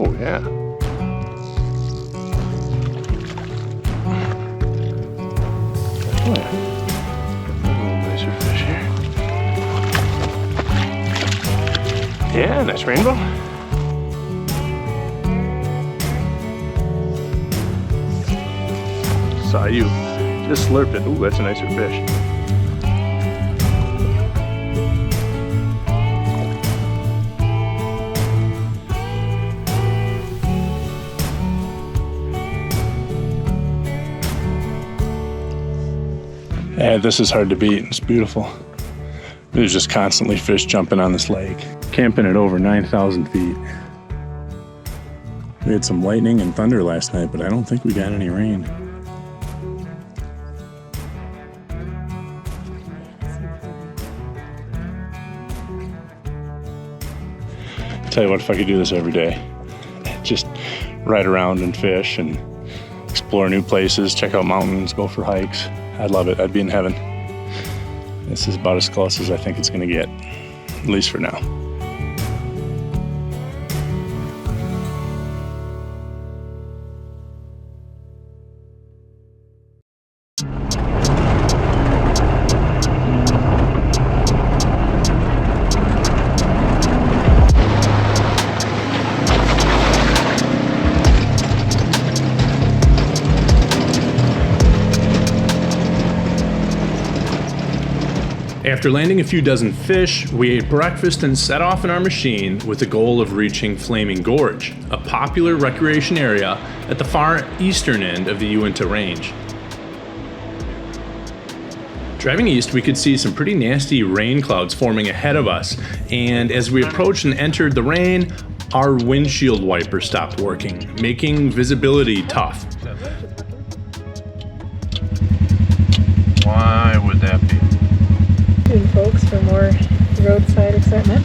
Oh, yeah. Oh, yeah. A little nicer fish here. Yeah, nice rainbow. Saw you. Just slurped it. Ooh, that's a nicer fish. Yeah, this is hard to beat. It's beautiful. There's just constantly fish jumping on this lake. Camping at over 9,000 feet. We had some lightning and thunder last night, but I don't think we got any rain. Tell you what, if I could do this every day, just ride around and fish and explore new places, check out mountains, go for hikes. I'd love it. I'd be in heaven. This is about as close as I think it's going to get, at least for now. After landing a few dozen fish, we ate breakfast and set off in our machine with the goal of reaching Flaming Gorge, a popular recreation area at the far eastern end of the Uinta range. Driving east, we could see some pretty nasty rain clouds forming ahead of us, and as we approached and entered the rain, our windshield wiper stopped working, making visibility tough. Why would that be? Folks, for more roadside excitement.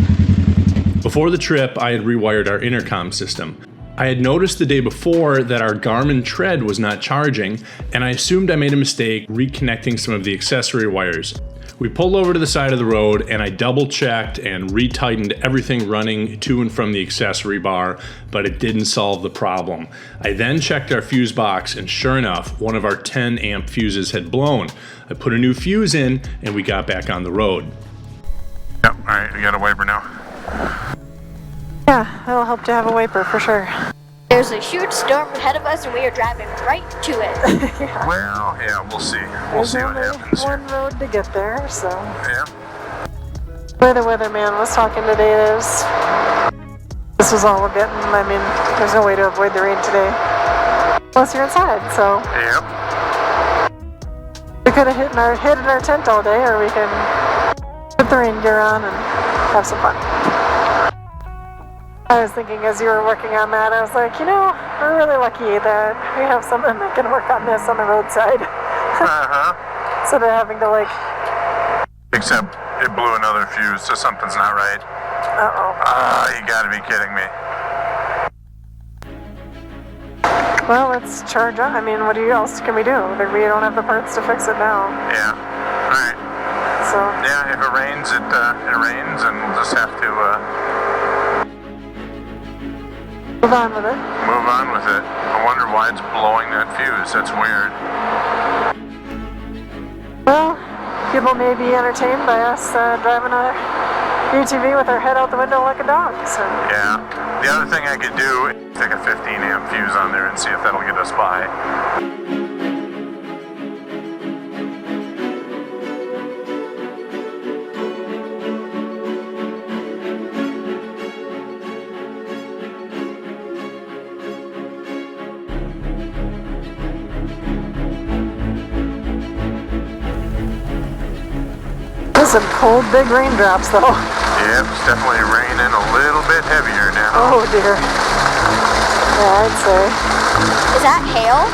Before the trip, I had rewired our intercom system. I had noticed the day before that our Garmin tread was not charging, and I assumed I made a mistake reconnecting some of the accessory wires. We pulled over to the side of the road, and I double-checked and retightened everything running to and from the accessory bar, but it didn't solve the problem. I then checked our fuse box, and sure enough, one of our 10-amp fuses had blown. I put a new fuse in, and we got back on the road. Yep, alright, we got a wiper now. Yeah, it'll help to have a wiper for sure. There's a huge storm ahead of us and we are driving right to it. Yeah. Well, yeah, we'll see. We'll see what happens There's here. one road to get there, so. Yeah. The way the weatherman was talking today is this was all we're getting. I mean, there's no way to avoid the rain today. Unless you're inside, so. Yep. We could have hid in our tent all day, or we can put the rain gear on and have some fun. I was thinking as you were working on that, I was like, you know, we're really lucky that we have someone that can work on this on the roadside. Instead of having to like... Except it blew another fuse, so something's not right. Uh-oh. Ah, you gotta be kidding me. Well, let's charge on. I mean, what else can we do? We don't have the parts to fix it now. Yeah. Alright. So... Yeah, if it rains, it rains, and we'll just have to move on with it. move on with it. I wonder why it's blowing that fuse. That's weird. Well, people may be entertained by us driving a UTV with our head out the window like a dog. So. Yeah. The other thing I could do is stick a 15-amp fuse on there and see if that'll get us by. Some cold, big raindrops, though. Yep, it's definitely raining a little bit heavier now. Oh, dear. Yeah, I'd say. Is that hail?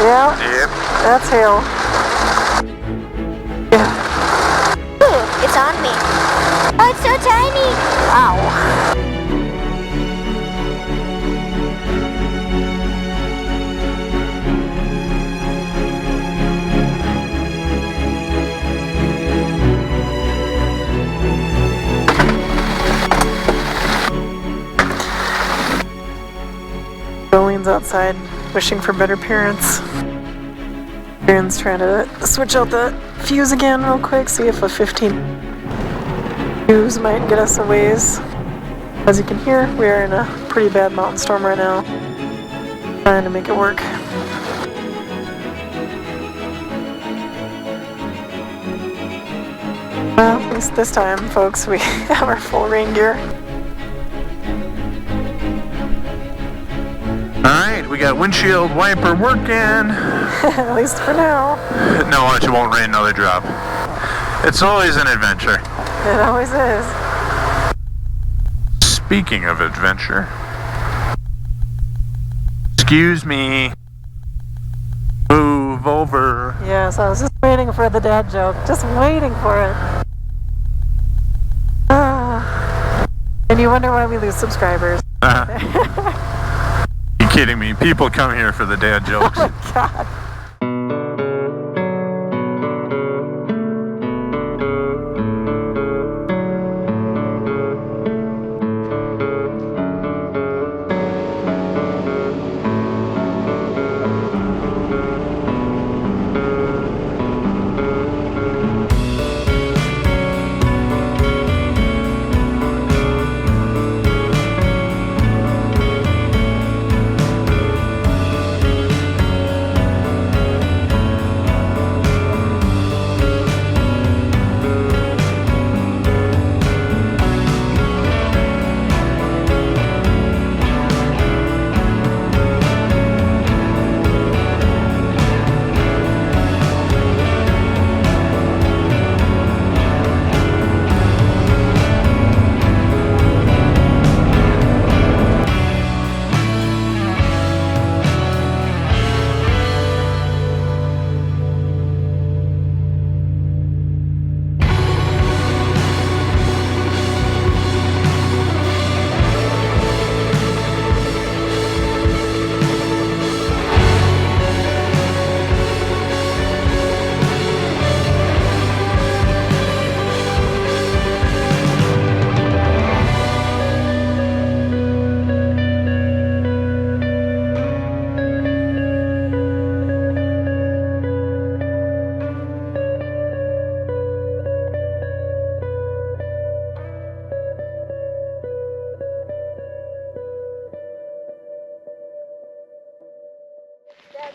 Yeah. Yep. That's hail. Yeah. Ooh, it's on me. Oh, it's so tiny. Ow. outside, wishing for better parents. Aaron's trying to switch out the fuse again real quick, see if a 15 fuse might get us a ways. As you can hear, we are in a pretty bad mountain storm right now. Trying to make it work. Well, at least this time, folks, we have our full rain gear. Alright, we got windshield wiper working. At least for now. No, watch, it won't rain another drop. It's always an adventure. It always is. Speaking of adventure. Excuse me. Move over. Yes, I was just waiting for the dad joke. Just waiting for it. And you wonder why we lose subscribers. You kidding me? People come here for the dad jokes. Oh my god.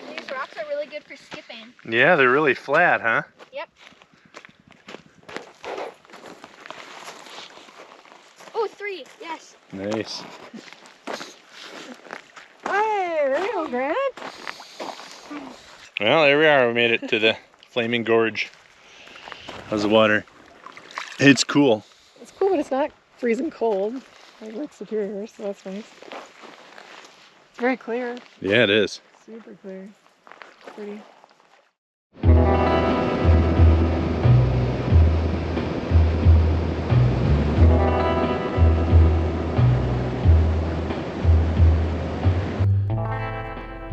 These rocks are really good for skipping. Yeah, they're really flat, huh? Yep. Oh, 3, yes. Nice. Hey, there you go, Grant. Well, there we are. We made it to the Flaming Gorge. How's the water? It's cool. It's cool, but it's not freezing cold like Lake Superior, so that's nice. It's very clear. Yeah, it is. Super clear. Pretty.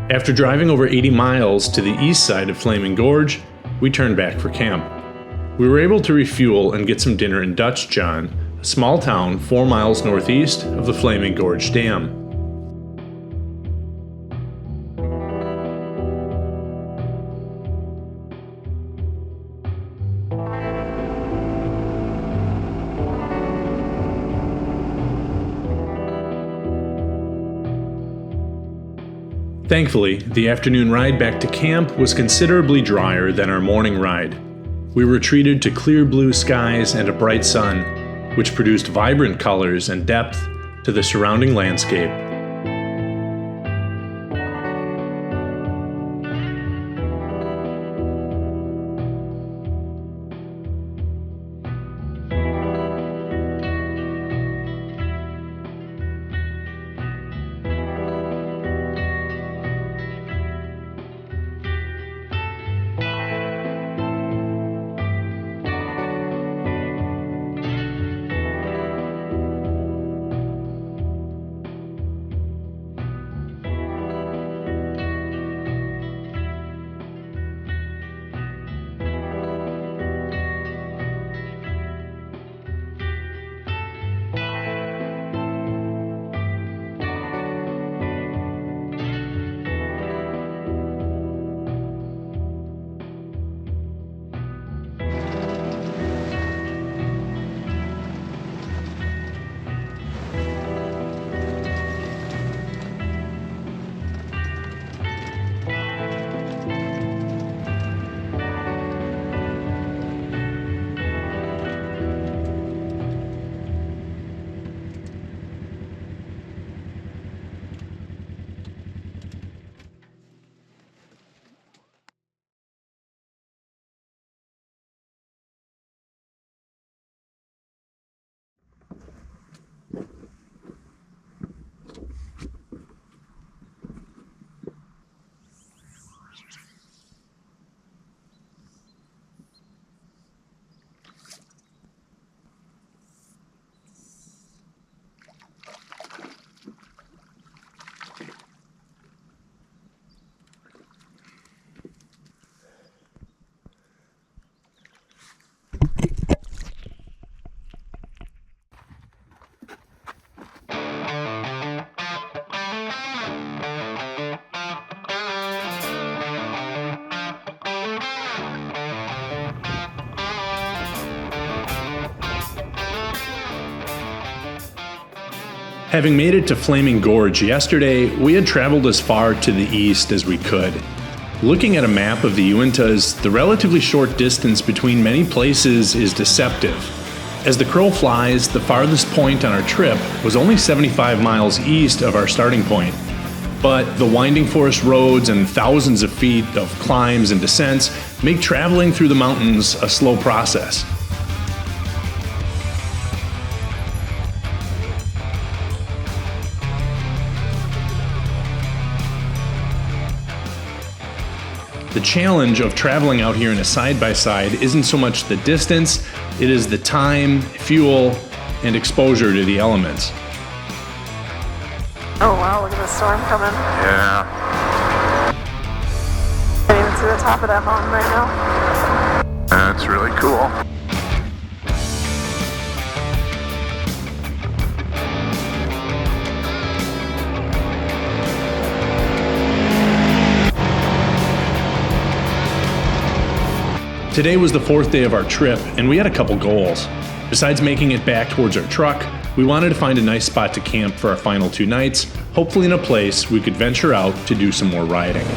After driving over 80 miles to the east side of Flaming Gorge, we turned back for camp. We were able to refuel and get some dinner in Dutch John, a small town 4 miles northeast of the Flaming Gorge Dam. Thankfully, the afternoon ride back to camp was considerably drier than our morning ride. We were treated to clear blue skies and a bright sun, which produced vibrant colors and depth to the surrounding landscape. Having made it to Flaming Gorge yesterday, we had traveled as far to the east as we could. Looking at a map of the Uintas, the relatively short distance between many places is deceptive. As the crow flies, the farthest point on our trip was only 75 miles east of our starting point. But the winding forest roads and thousands of feet of climbs and descents make traveling through the mountains a slow process. The challenge of traveling out here in a side-by-side isn't so much the distance, it is the time, fuel, and exposure to the elements. Oh wow, look at the storm coming. Yeah. Can't even see the top of that mountain right now. That's really cool. Today was the fourth day of our trip, and we had a couple goals. Besides making it back towards our truck, we wanted to find a nice spot to camp for our final 2 nights, hopefully in a place we could venture out to do some more riding.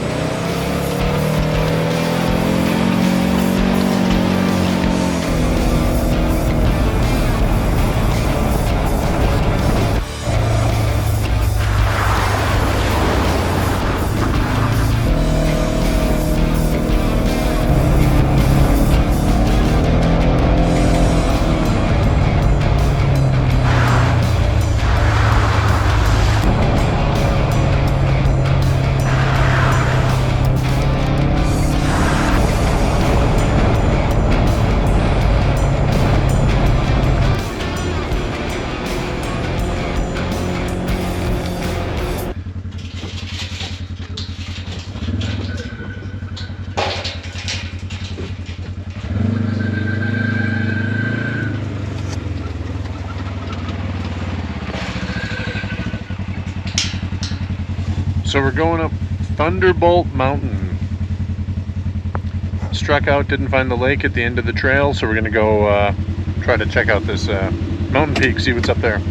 So we're going up Thunderbolt Mountain. Struck out, didn't find the lake at the end of the trail, so we're gonna go try to check out this mountain peak, see what's up there.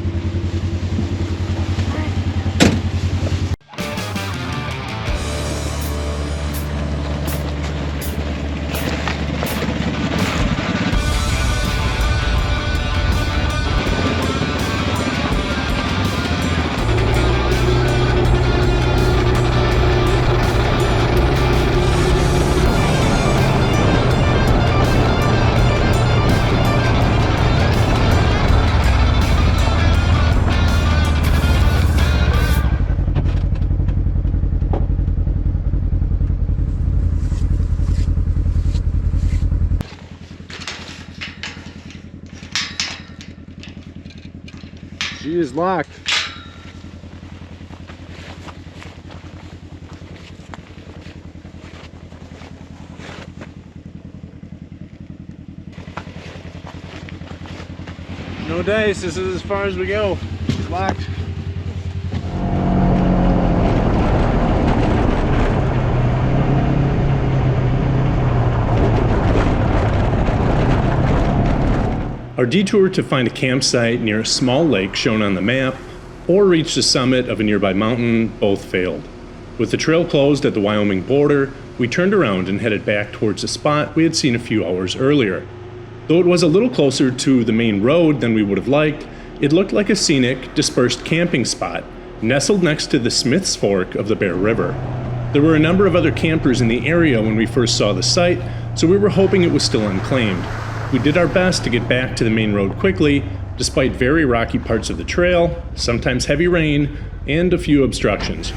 She is locked. No dice, this is as far as we go. She's locked. Our detour to find a campsite near a small lake shown on the map, or reach the summit of a nearby mountain, both failed. With the trail closed at the Wyoming border, we turned around and headed back towards the spot we had seen a few hours earlier. Though it was a little closer to the main road than we would have liked, it looked like a scenic, dispersed camping spot, nestled next to the Smith's Fork of the Bear River. There were a number of other campers in the area when we first saw the site, so we were hoping it was still unclaimed. We did our best to get back to the main road quickly, despite very rocky parts of the trail, sometimes heavy rain, and a few obstructions.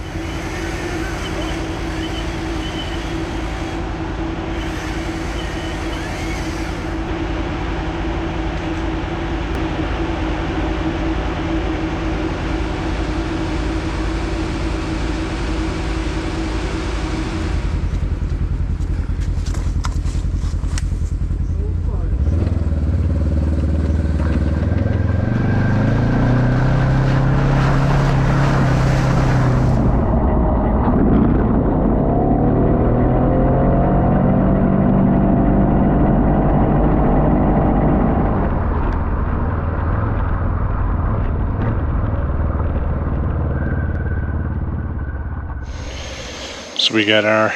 So we got our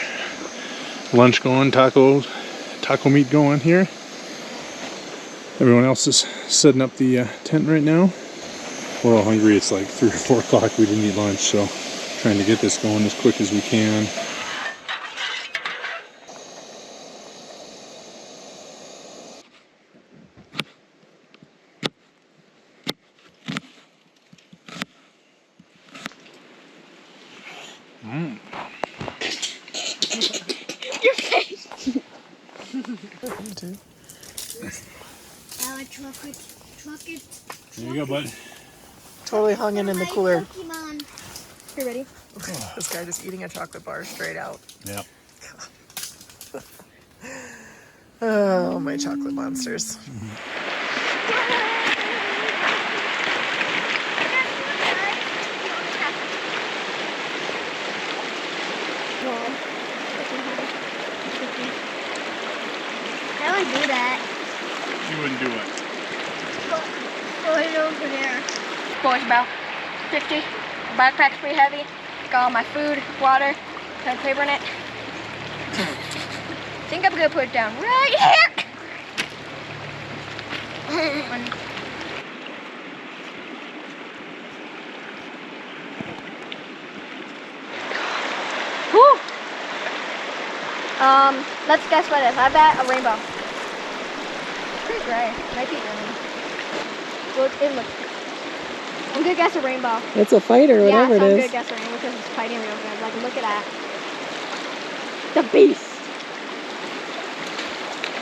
lunch going, taco meat going here. Everyone else is setting up the tent right now. We're all hungry. It's like 3 or 4 o'clock. We didn't eat lunch, so trying to get this going as quick as we can. Your face. I like chocolate. There you go, bud. Totally hung in the cooler. Pokemon. You ready? This guy just eating a chocolate bar straight out. Yeah. Oh, my chocolate monsters. I would do that. You wouldn't do it. Go ahead over there. Boys, about 50. Backpack's pretty heavy. Got all my food, water, toilet paper in it. I think I'm gonna put it down right here. Whew. Let's guess what it is. I bet a rainbow. Pretty gray. Might be green. Look, it looks. I'm gonna guess a rainbow. It's a fight or whatever yeah, so it I'm is. gonna guess a rainbow because it's fighting real good. Like, look at that. The beast.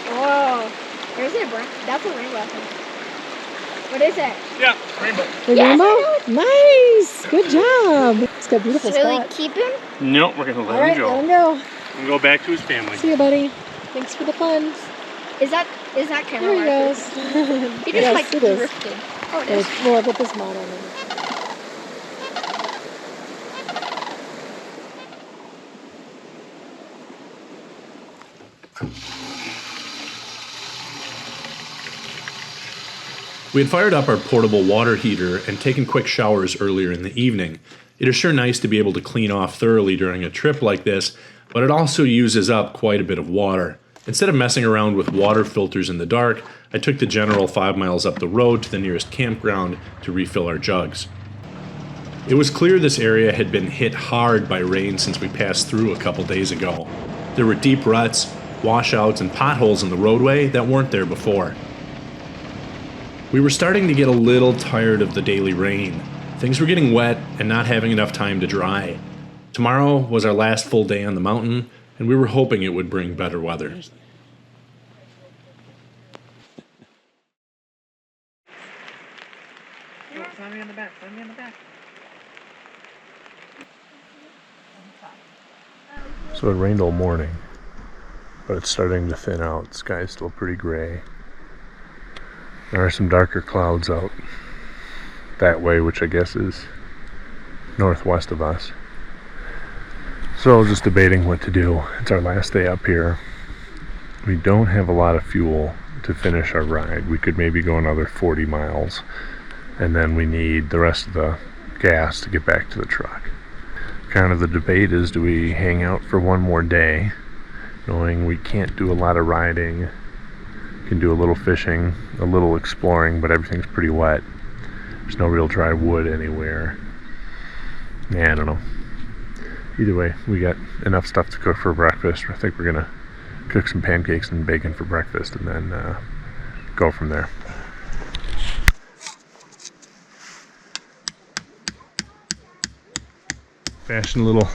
Whoa. Or is it a that's a rainbow, I think. What is it? Yeah, rainbow. The Yes, rainbow? I Nice! Good job. It's got beautiful Should we spots. keep him? Nope, we're gonna let All right, him go. let him go. And go back to his family. See you, buddy. Thanks for the fun. Is that camera There he marker? goes. He just Yes, like it is. drifted. Oh, it is. Well, put this mod on it. We had fired up our portable water heater and taken quick showers earlier in the evening. It is sure nice to be able to clean off thoroughly during a trip like this, but it also uses up quite a bit of water. Instead of messing around with water filters in the dark, I took the general 5 miles up the road to the nearest campground to refill our jugs. It was clear this area had been hit hard by rain since we passed through a couple days ago. There were deep ruts, washouts, and potholes in the roadway that weren't there before. We were starting to get a little tired of the daily rain. Things were getting wet and not having enough time to dry. Tomorrow was our last full day on the mountain, and we were hoping it would bring better weather. Find me on the back. Find me on the back. So it rained all morning, but it's starting to thin out. The sky's still pretty gray. There are some darker clouds out that way, which I guess is northwest of us. So just debating what to do. It's our last day up here. We don't have a lot of fuel to finish our ride. We could maybe go another 40 miles, and then we need the rest of the gas to get back to the truck. Kind of the debate is, do we hang out for one more day, knowing we can't do a lot of riding, can do a little fishing, a little exploring, but everything's pretty wet. There's no real dry wood anywhere. Yeah, I don't know. Either way, we got enough stuff to cook for breakfast. I think we're gonna cook some pancakes and bacon for breakfast, and then go from there. Fashion a little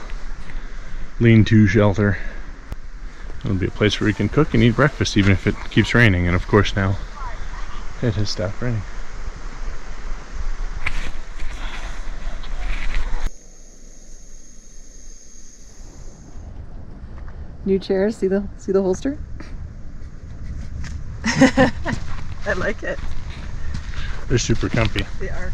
lean-to shelter. It'll be a place where we can cook and eat breakfast even if it keeps raining, and of course now it has stopped raining. New chairs. See the holster? I like it. They're super comfy. They are.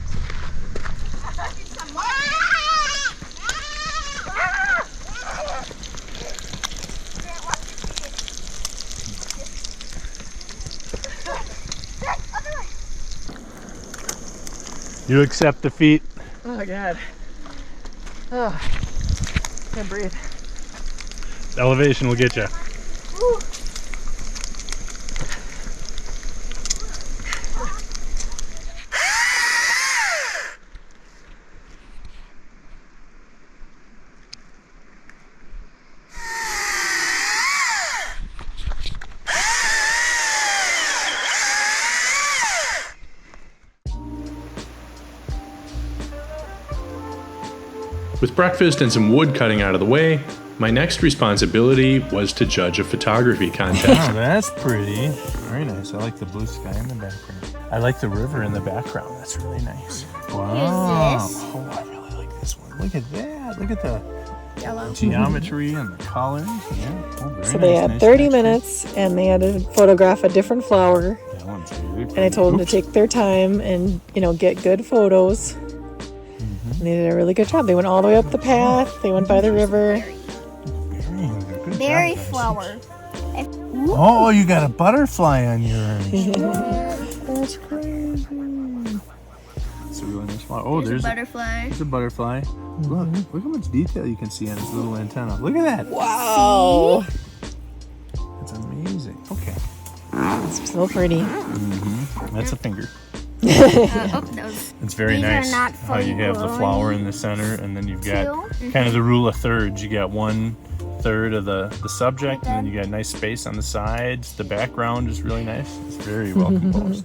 You accept defeat. Oh God. Oh, can't breathe. Elevation will get you. With breakfast and some wood cutting out of the way, my next responsibility was to judge a photography contest. Oh, that's pretty. Very nice. I like the blue sky in the background. I like the river in the background. That's really nice. Wow. What is this? Oh, I really like this one. Look at that. Look at the Yellow. geometry and the colors. Yeah. Oh, very So they nice. had Nice 30 texture. minutes and they had to photograph a different flower. That one's really And I told them to take their time and, get good photos. And they did a really good job. They went all the way up the path. They went by the river. Berry flower. Oh, you got a butterfly on yours. That's crazy. It's a really nice flower. Oh, there's Butterfly. a butterfly. Look how much detail you can see on its little antenna. Look at that. Wow. That's amazing. Okay. It's so pretty. That's a finger. Those. It's very These are nice not how you have the fully flower in the center, and then you've got Two. kind of the rule of thirds. You got 1/3 of the subject, and then you got nice space on the sides. The background is really nice. It's very well composed.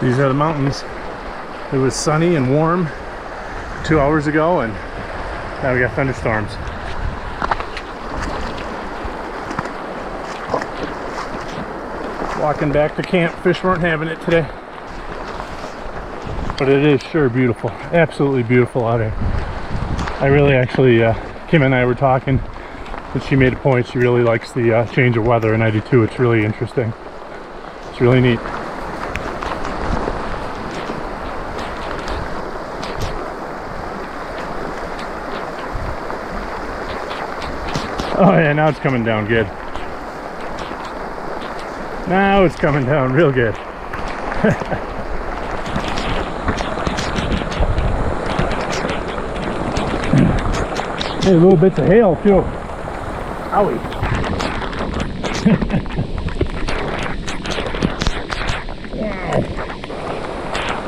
These are the mountains. It was sunny and warm 2 hours ago, and now we got thunderstorms. Walking back to camp, fish weren't having it today. But it is sure beautiful. Absolutely beautiful out here. I really actually, Kim and I were talking, and she made a point. She really likes the change of weather, and I do too. It's really interesting. It's really neat. Oh yeah, now it's coming down good. Now it's coming down real good. Hey, little bits of hail too. Owie.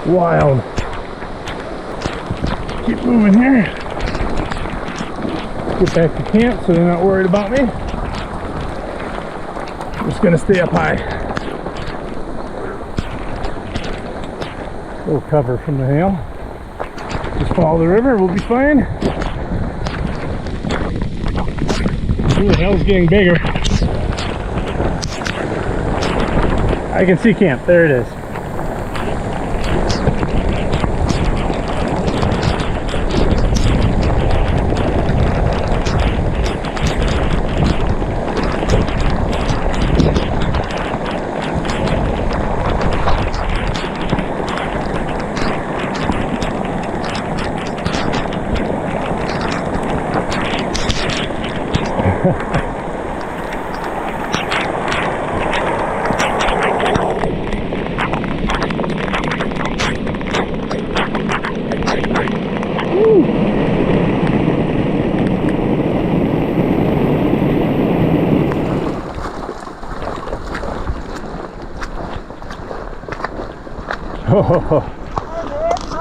Wow. Wild. Keep moving here. Get back to camp so they're not worried about me. I'm just gonna stay up high. A little cover from the hail. Just follow the river, we'll be fine. Ooh, the hail's getting bigger. I can see camp, there it is. How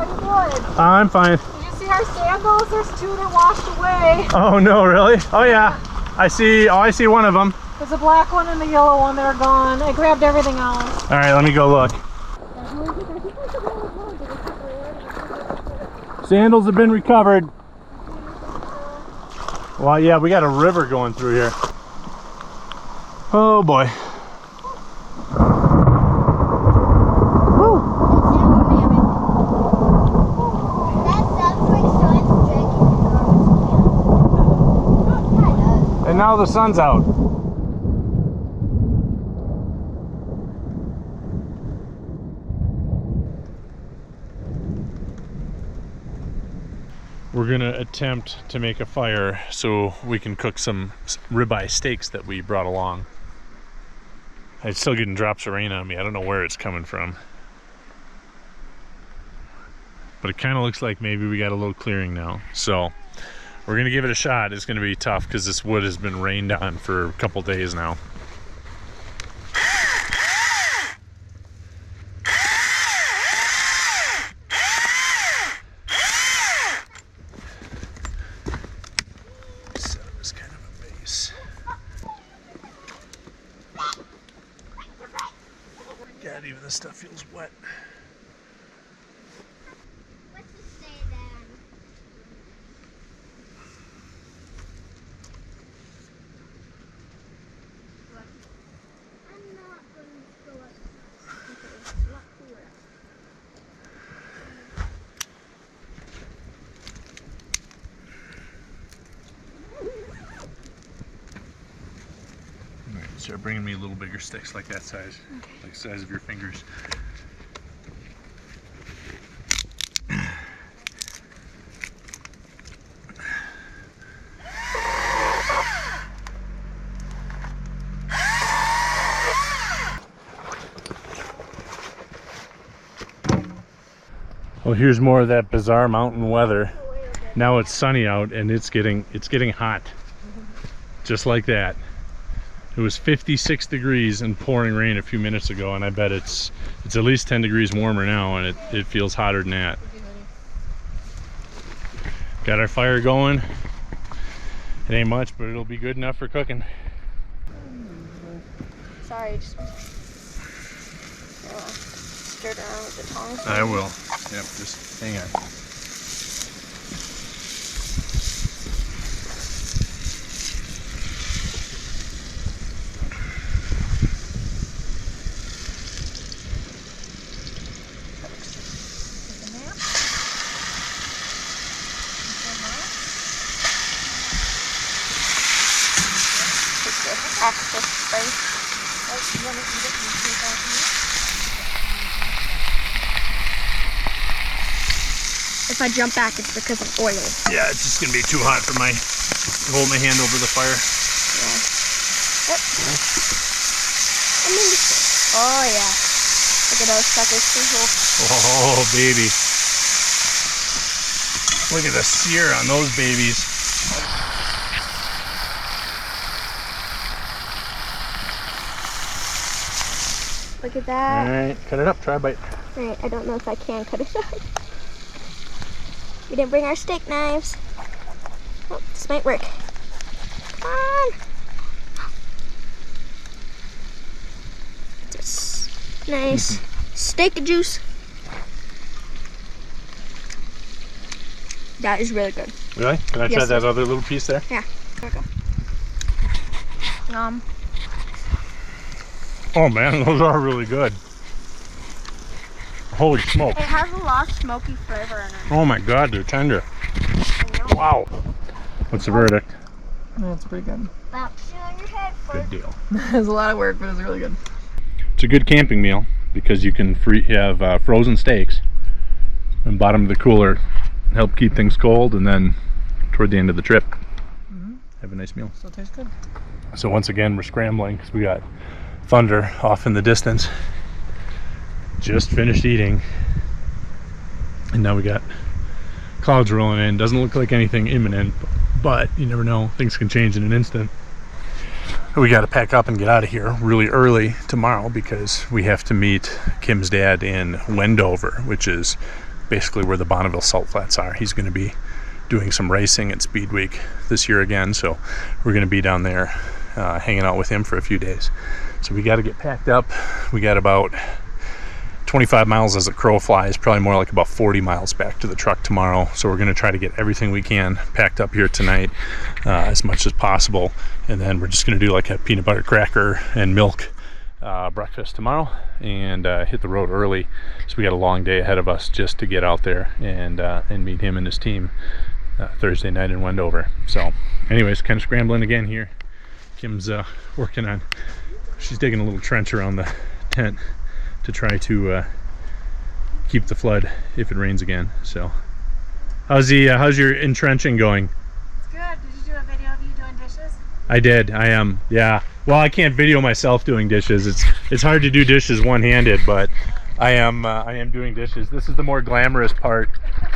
you doing? I'm fine. Did you see our sandals? There's two that washed away. Oh no, really? Oh yeah. I see one of them. There's a black one and the yellow one. They're gone. I grabbed everything else. All right, let me go look. Sandals have been recovered. Well, yeah, we got a river going through here. Oh boy. And now the sun's out. We're gonna attempt to make a fire so we can cook some ribeye steaks that we brought along. It's still getting drops of rain on me. I don't know where it's coming from. But it kind of looks like maybe we got a little clearing now. So we're gonna give it a shot. It's gonna be tough because this wood has been rained on for a couple days now. God, even this stuff feels wet. What's it say then? I'm not going to go up. It's a lot cooler. Alright, start bringing me a little bigger sticks like that size. Okay. Like the size of your fingers. Well, here's more of that bizarre mountain weather. Now it's sunny out and it's getting hot. Just like that. It was 56 degrees and pouring rain a few minutes ago, and I bet it's at least 10 degrees warmer now, and it feels hotter than that. Got our fire going. It ain't much, but it'll be good enough for cooking. Sorry, just stir it around with the tongs. I will. Yep, just hang on. Extra space. If I jump back, it's because of oil. Yeah, it's just gonna be too hot for to hold my hand over the fire. Yeah. Oh yeah. Look at those suckers sizzle. Oh baby. Look at the sear on those babies. Look at that. Alright, cut it up, try a bite. Alright, I don't know if I can cut it up. We didn't bring our steak knives. Oh, this might work. Come on. Just nice steak juice. That is really good. Really? Can I try that other little piece there? Yeah, there we go. Yum. Oh man, those are really good. Holy smoke. It has a lot of smoky flavor in it. Oh my god, they're tender. Wow. What's the verdict? That's pretty good. Well, sit on your head first. Good deal. It was a lot of work, but it was really good. It's a good camping meal because you can have frozen steaks and bottom of the cooler, help keep things cold, and then toward the end of the trip, have a nice meal. Still tastes good. So once again, we're scrambling because we got thunder off in the distance. Just finished eating, and now we got clouds rolling in. Doesn't look like anything imminent, but you never know, things can change in an instant. We got to pack up and get out of here really early tomorrow because we have to meet Kim's dad in Wendover, which is basically where the Bonneville Salt Flats are. He's going to be doing some racing at Speed Week this year again, so we're going to be down there hanging out with him for a few days. So we got to get packed up. We got about 25 miles as a crow flies, probably more like about 40 miles back to the truck tomorrow. So we're going to try to get everything we can packed up here tonight as much as possible, and then we're just going to do like a peanut butter cracker and milk breakfast tomorrow and hit the road early. So we got a long day ahead of us just to get out there and meet him and his team Thursday night in Wendover. So anyways, kind of scrambling again here. Kim's working on, she's digging a little trench around the tent to try to keep the flood if it rains again. So How's your entrenching going? It's good. Did you do a video of you doing dishes? I did. I am. Yeah. Well, I can't video myself doing dishes. It's hard to do dishes one-handed, but I am doing dishes. This is the more glamorous part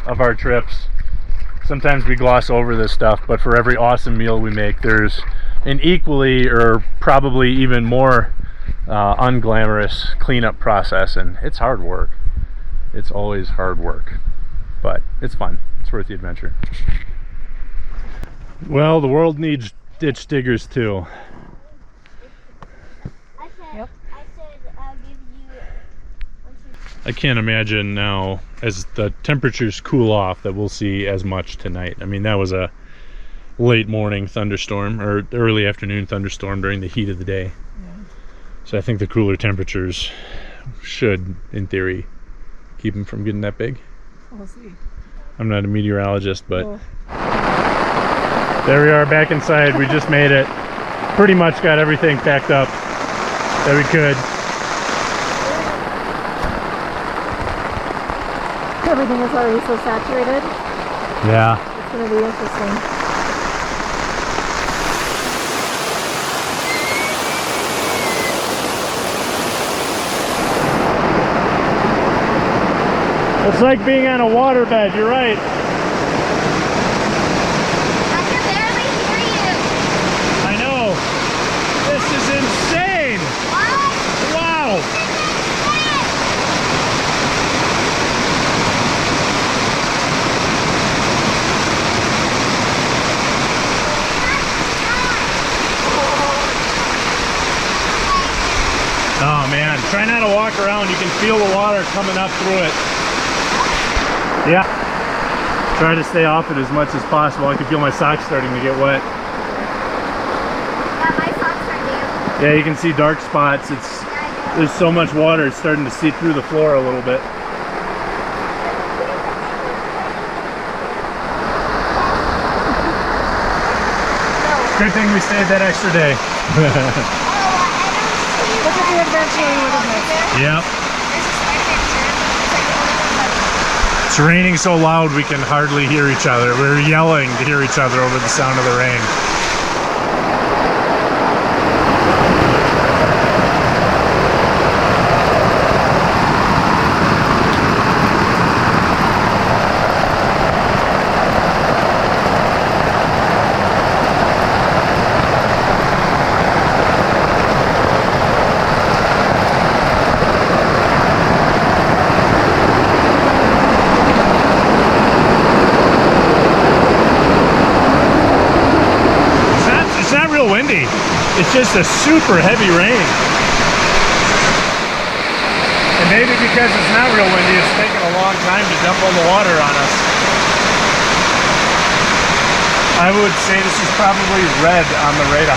of our trips. Sometimes we gloss over this stuff, but for every awesome meal we make, there's an equally or probably even more unglamorous cleanup process, and it's hard work. It's always hard work, but it's fun. It's worth the adventure. Well, the world needs ditch diggers too. Yep. I can't imagine now, as the temperatures cool off, that we'll see as much tonight. I mean, that was a late morning thunderstorm, or early afternoon thunderstorm during the heat of the day. Yeah. So I think the cooler temperatures should, in theory, keep them from getting that big. We'll see. I'm not a meteorologist, but Oh. there we are back inside. We just made it. Pretty much got everything packed up that we could. Everything is already so saturated. Yeah. It's going to be interesting. It's like being on a waterbed, you're right. I can barely hear you. I know. This is insane. What? Wow. Oh man, try not to walk around. You can feel the water coming up through it. Yeah. Try to stay off it as much as possible. I can feel my socks starting to get wet. Yeah, my socks are damp. Yeah, you can see dark spots. There's so much water, it's starting to seep through the floor a little bit. Good thing we stayed that extra day. Look at the adventure you would have missed. Yep. It's raining so loud we can hardly hear each other. We're yelling to hear each other over the sound of the rain. Windy. It's just a super heavy rain. And maybe because it's not real windy, it's taking a long time to dump all the water on us. I would say this is probably red on the radar.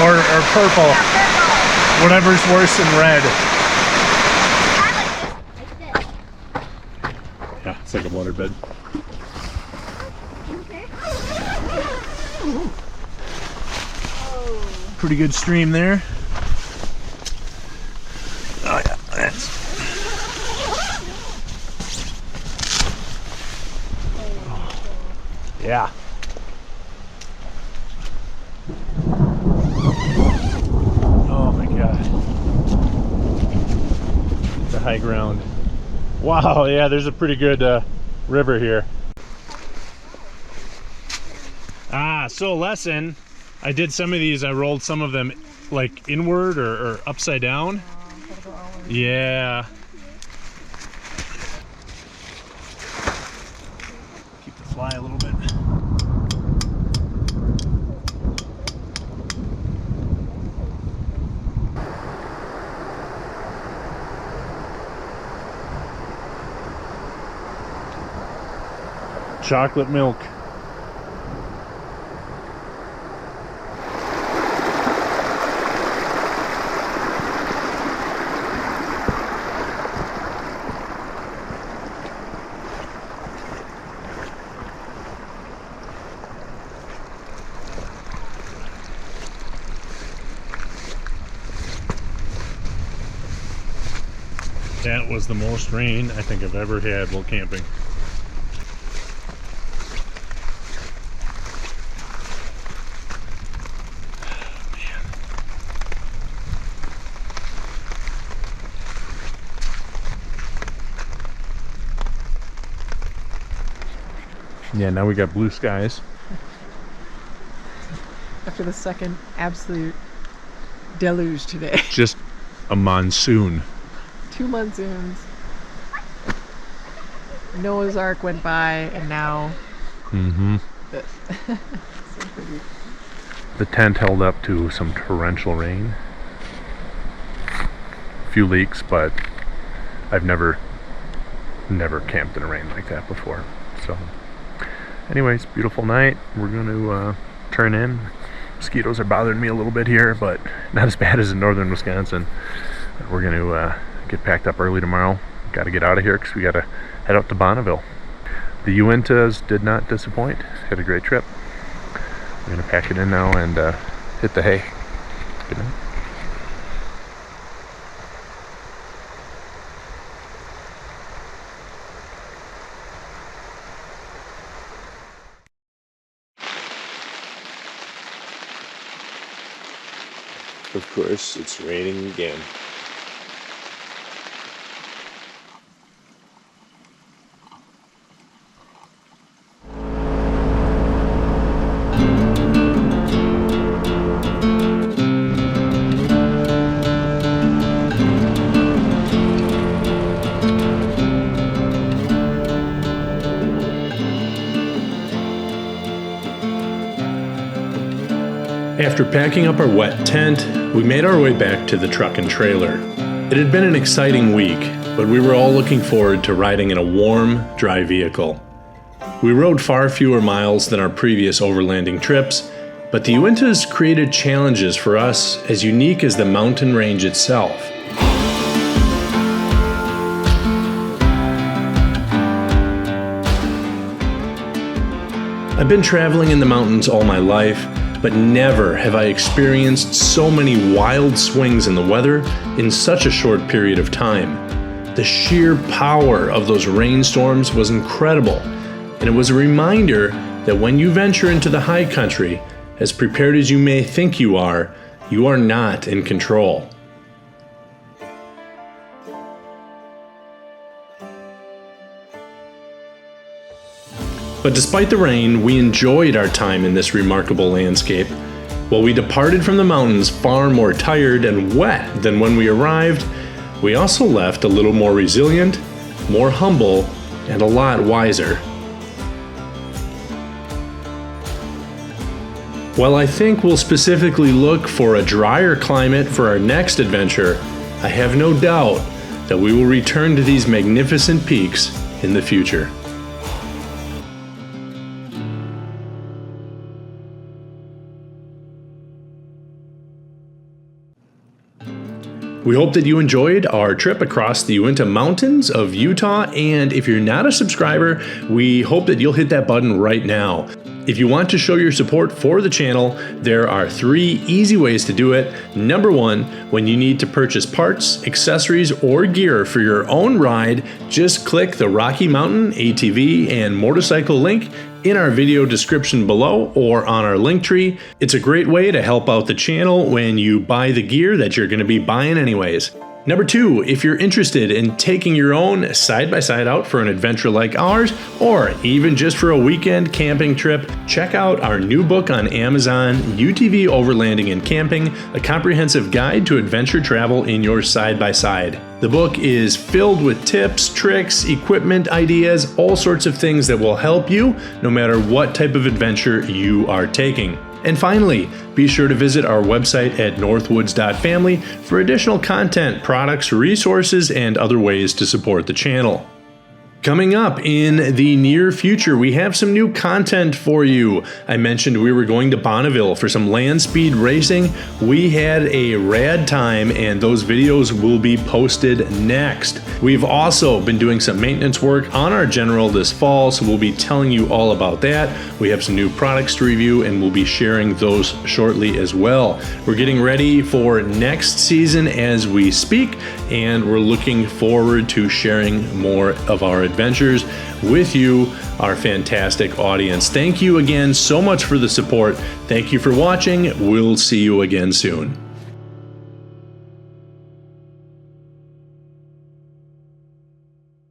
or purple. Whatever's worse than red. Yeah, it's like a waterbed. Pretty good stream there. Oh yeah, that's. Yeah. Oh my god. It's a high ground. Wow, yeah, there's a pretty good river here. So lesson. I did some of these, I rolled some of them like inward or upside down. Yeah. Keep the fly a little bit. Chocolate milk. That was the most rain I think I've ever had while camping. Yeah, now we got blue skies. After the second absolute deluge today. Just a monsoon. 2 monsoons. Noah's Ark went by, and now this. So pretty. The tent held up to some torrential rain. A few leaks, but I've never camped in the rain like that before. So anyways, beautiful night. We're going to turn in. Mosquitoes are bothering me a little bit here, but not as bad as in northern Wisconsin. We're going to get packed up early tomorrow. Got to get out of here because we got to head out to Bonneville. The Uintas did not disappoint. Had a great trip. We're going to pack it in now and hit the hay. Good night. Of course, it's raining again. After packing up our wet tent, we made our way back to the truck and trailer. It had been an exciting week, but we were all looking forward to riding in a warm, dry vehicle. We rode far fewer miles than our previous overlanding trips, but the Uintas created challenges for us as unique as the mountain range itself. I've been traveling in the mountains all my life, but never have I experienced so many wild swings in the weather in such a short period of time. The sheer power of those rainstorms was incredible, and it was a reminder that when you venture into the high country, as prepared as you may think you are not in control. But despite the rain, we enjoyed our time in this remarkable landscape. While we departed from the mountains far more tired and wet than when we arrived, we also left a little more resilient, more humble, and a lot wiser. While I think we'll specifically look for a drier climate for our next adventure, I have no doubt that we will return to these magnificent peaks in the future. We hope that you enjoyed our trip across the Uinta Mountains of Utah, and if you're not a subscriber, we hope that you'll hit that button right now. If you want to show your support for the channel, there are 3 easy ways to do it. Number 1, when you need to purchase parts, accessories, or gear for your own ride, just click the Rocky Mountain ATV and motorcycle link in our video description below or on our link tree. It's a great way to help out the channel when you buy the gear that you're going to be buying anyways. Number 2, if you're interested in taking your own side-by-side out for an adventure like ours, or even just for a weekend camping trip, check out our new book on Amazon, UTV Overlanding and Camping, a comprehensive guide to adventure travel in your side-by-side. The book is filled with tips, tricks, equipment, ideas, all sorts of things that will help you no matter what type of adventure you are taking. And finally, be sure to visit our website at northwoods.family for additional content, products, resources, and other ways to support the channel. Coming up in the near future, we have some new content for you. I mentioned we were going to Bonneville for some land speed racing. We had a rad time, and those videos will be posted next. We've also been doing some maintenance work on our General this fall, so we'll be telling you all about that. We have some new products to review, and we'll be sharing those shortly as well. We're getting ready for next season as we speak, and we're looking forward to sharing more of our adventures with you, our fantastic audience. Thank you again so much for the support. Thank you for watching. We'll see you again soon.